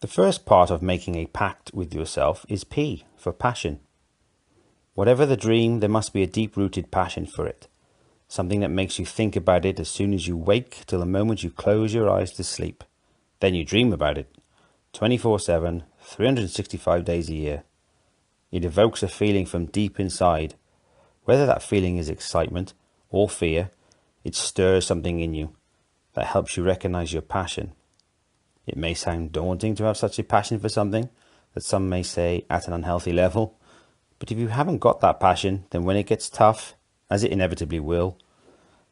The first part of making a pact with yourself is P for passion. Whatever the dream, there must be a deep-rooted passion for it. Something that makes you think about it as soon as you wake till the moment you close your eyes to sleep. Then you dream about it, 24/7, 365 days a year. It evokes a feeling from deep inside. Whether that feeling is excitement or fear, it stirs something in you that helps you recognize your passion. It may sound daunting to have such a passion for something, that some may say at an unhealthy level, but if you haven't got that passion, then when it gets tough, as it inevitably will,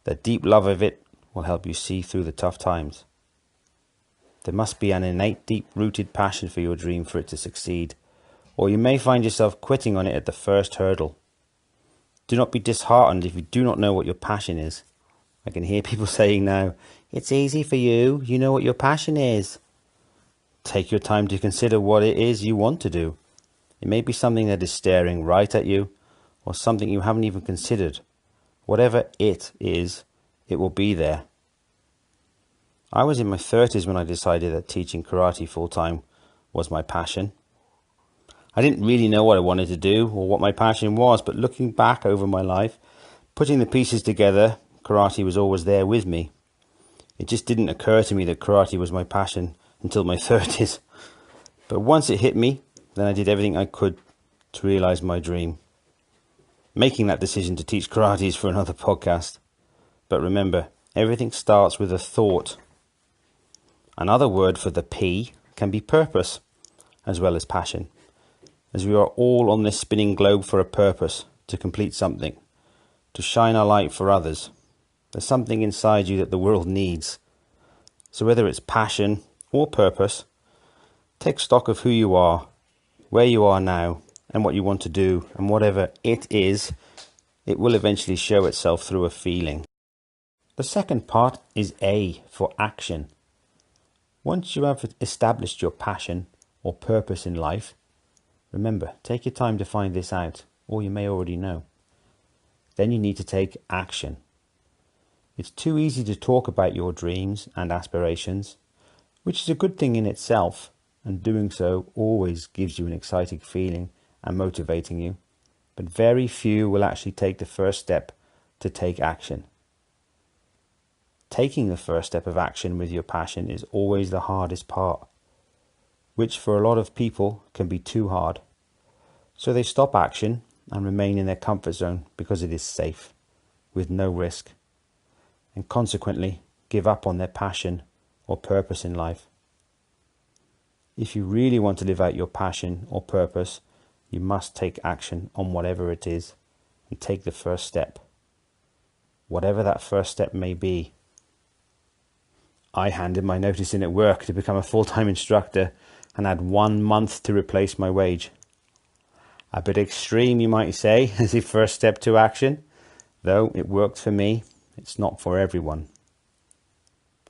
the deep love of it will help you see through the tough times. There must be an innate, deep-rooted passion for your dream for it to succeed, or you may find yourself quitting on it at the first hurdle. Do not be disheartened if you do not know what your passion is. I can hear people saying now, "It's easy for you, you know what your passion is." Take your time to consider what it is you want to do. It may be something that is staring right at you, or something you haven't even considered. Whatever it is, it will be there. I was in my 30s when I decided that teaching karate full-time was my passion. I didn't really know what I wanted to do or what my passion was, but looking back over my life, putting the pieces together, karate was always there with me. It just didn't occur to me that karate was my passion until my 30s. But once it hit me, then I did everything I could to realize my dream. Making that decision to teach karate is for another podcast. But remember, everything starts with a thought. Another word for the P can be purpose, as well as passion, as we are all on this spinning globe for a purpose, to complete something, to shine a light for others. There's something inside you that the world needs. So whether it's passion or purpose, take stock of who you are, where you are now, and what you want to do, and whatever it is, it will eventually show itself through a feeling. The second part is A for action. Once you have established your passion or purpose in life, remember, take your time to find this out, or you may already know. Then you need to take action. It's too easy to talk about your dreams and aspirations, which is a good thing in itself, and doing so always gives you an exciting feeling and motivating you, but very few will actually take the first step to take action. Taking the first step of action with your passion is always the hardest part, which for a lot of people can be too hard. So they stop action and remain in their comfort zone because it is safe, with no risk, and consequently give up on their passion or purpose in life. If you really want to live out your passion or purpose, you must take action on whatever it is and take the first step, whatever that first step may be. I handed my notice in at work to become a full-time instructor and had 1 month to replace my wage. A bit extreme, you might say, as a first step to action, though it worked for me. It's not for everyone.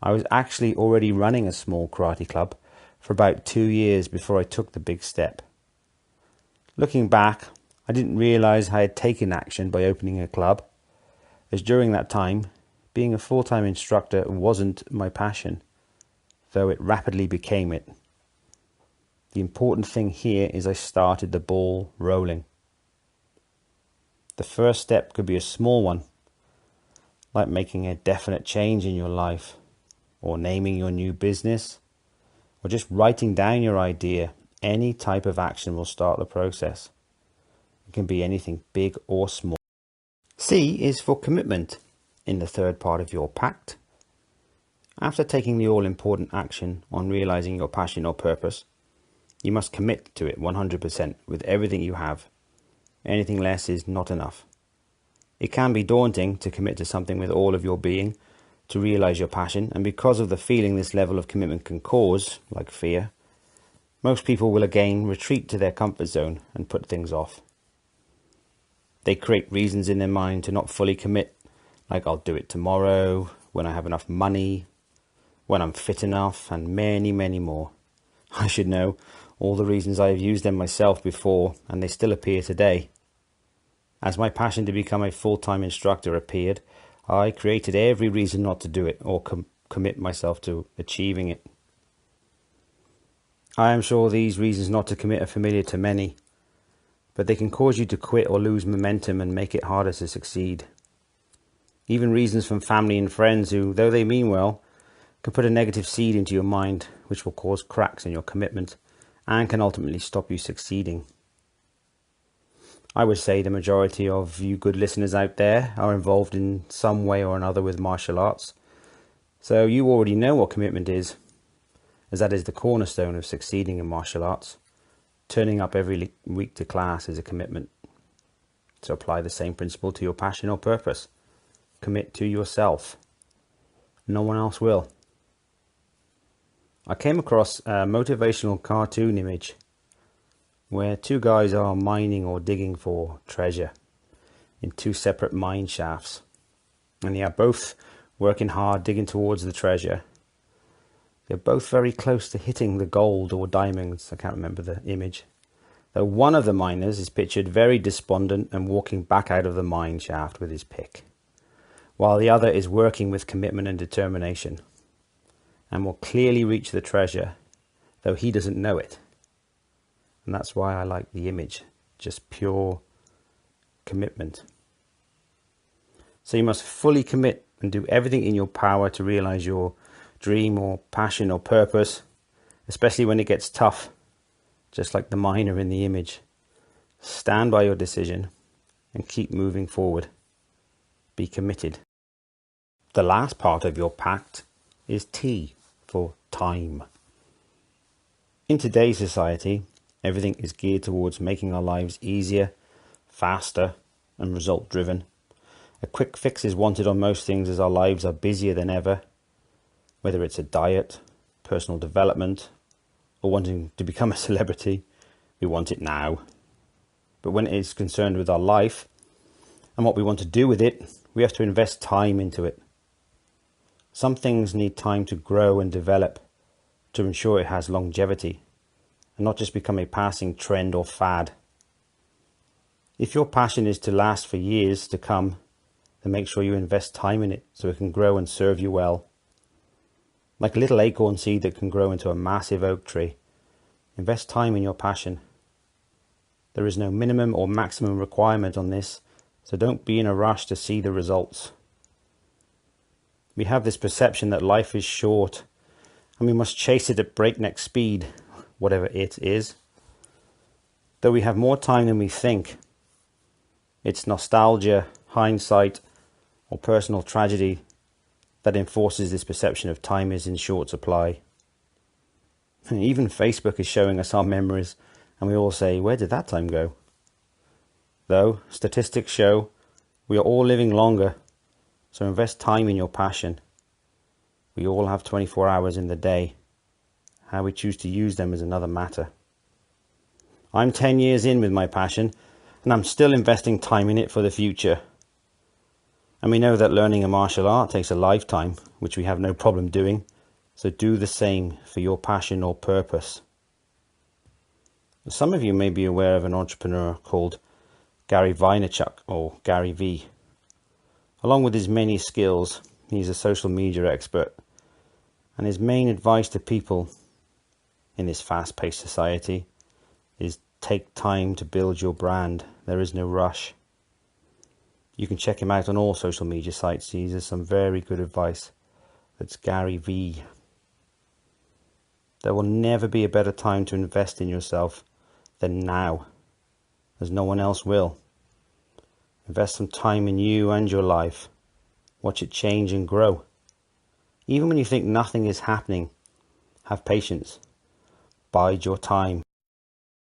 I was actually already running a small karate club for about 2 years before I took the big step. Looking back, I didn't realize I had taken action by opening a club, as during that time, being a full-time instructor wasn't my passion, though it rapidly became it. The important thing here is I started the ball rolling. The first step could be a small one, like making a definite change in your life, or naming your new business, or just writing down your idea. Any type of action will start the process. It can be anything big or small. C is for commitment in the third part of your PACT. After taking the all-important action on realizing your passion or purpose, you must commit to it 100% with everything you have. Anything less is not enough. It can be daunting to commit to something with all of your being to realize your passion, and because of the feeling this level of commitment can cause, like fear, most people will again retreat to their comfort zone and put things off. They create reasons in their mind to not fully commit, like I'll do it tomorrow, when I have enough money, when I'm fit enough, and many, many more. I should know all the reasons I have used them myself before, and they still appear today. As my passion to become a full-time instructor appeared, I created every reason not to do it or commit myself to achieving it. I am sure these reasons not to commit are familiar to many, but they can cause you to quit or lose momentum and make it harder to succeed. Even reasons from family and friends who, though they mean well, can put a negative seed into your mind, which will cause cracks in your commitment and can ultimately stop you succeeding. I would say the majority of you good listeners out there are involved in some way or another with martial arts. So you already know what commitment is, as that is the cornerstone of succeeding in martial arts. Turning up every week to class is a commitment. So apply the same principle to your passion or purpose. Commit to yourself. No one else will. I came across a motivational cartoon image where two guys are mining or digging for treasure in two separate mine shafts. And they are both working hard, digging towards the treasure. They're both very close to hitting the gold or diamonds. I can't remember the image. Though one of the miners is pictured very despondent and walking back out of the mine shaft with his pick, while the other is working with commitment and determination and will clearly reach the treasure, though he doesn't know it. And that's why I like the image, just pure commitment. So you must fully commit and do everything in your power to realize your dream or passion or purpose, especially when it gets tough, just like the miner in the image. Stand by your decision and keep moving forward. Be committed. The last part of your PACT is T for time. In today's society, everything is geared towards making our lives easier, faster, and result driven. A quick fix is wanted on most things as our lives are busier than ever. Whether it's a diet, personal development, or wanting to become a celebrity, we want it now. But when it is concerned with our life and what we want to do with it, we have to invest time into it. Some things need time to grow and develop to ensure it has longevity and not just become a passing trend or fad. If your passion is to last for years to come, then make sure you invest time in it so it can grow and serve you well. Like a little acorn seed that can grow into a massive oak tree, invest time in your passion. There is no minimum or maximum requirement on this, so don't be in a rush to see the results. We have this perception that life is short and we must chase it at breakneck speed, whatever it is. Though we have more time than we think, it's nostalgia, hindsight, or personal tragedy that enforces this perception of time is in short supply. Even Facebook is showing us our memories, and we all say, where did that time go? Though statistics show we are all living longer, so invest time in your passion. We all have 24 hours in the day. How we choose to use them is another matter. I'm 10 years in with my passion, and I'm still investing time in it for the future. And we know that learning a martial art takes a lifetime, which we have no problem doing. So do the same for your passion or purpose. Some of you may be aware of an entrepreneur called Gary Vaynerchuk, or Gary V. Along with his many skills, he's a social media expert. And his main advice to people in this fast-paced society is take time to build your brand. There is no rush. You can check him out on all social media sites. He has some very good advice. That's Gary V. There will never be a better time to invest in yourself than now, as no one else will. Invest some time in you and your life. Watch it change and grow. Even when you think nothing is happening, have patience. Bide your time.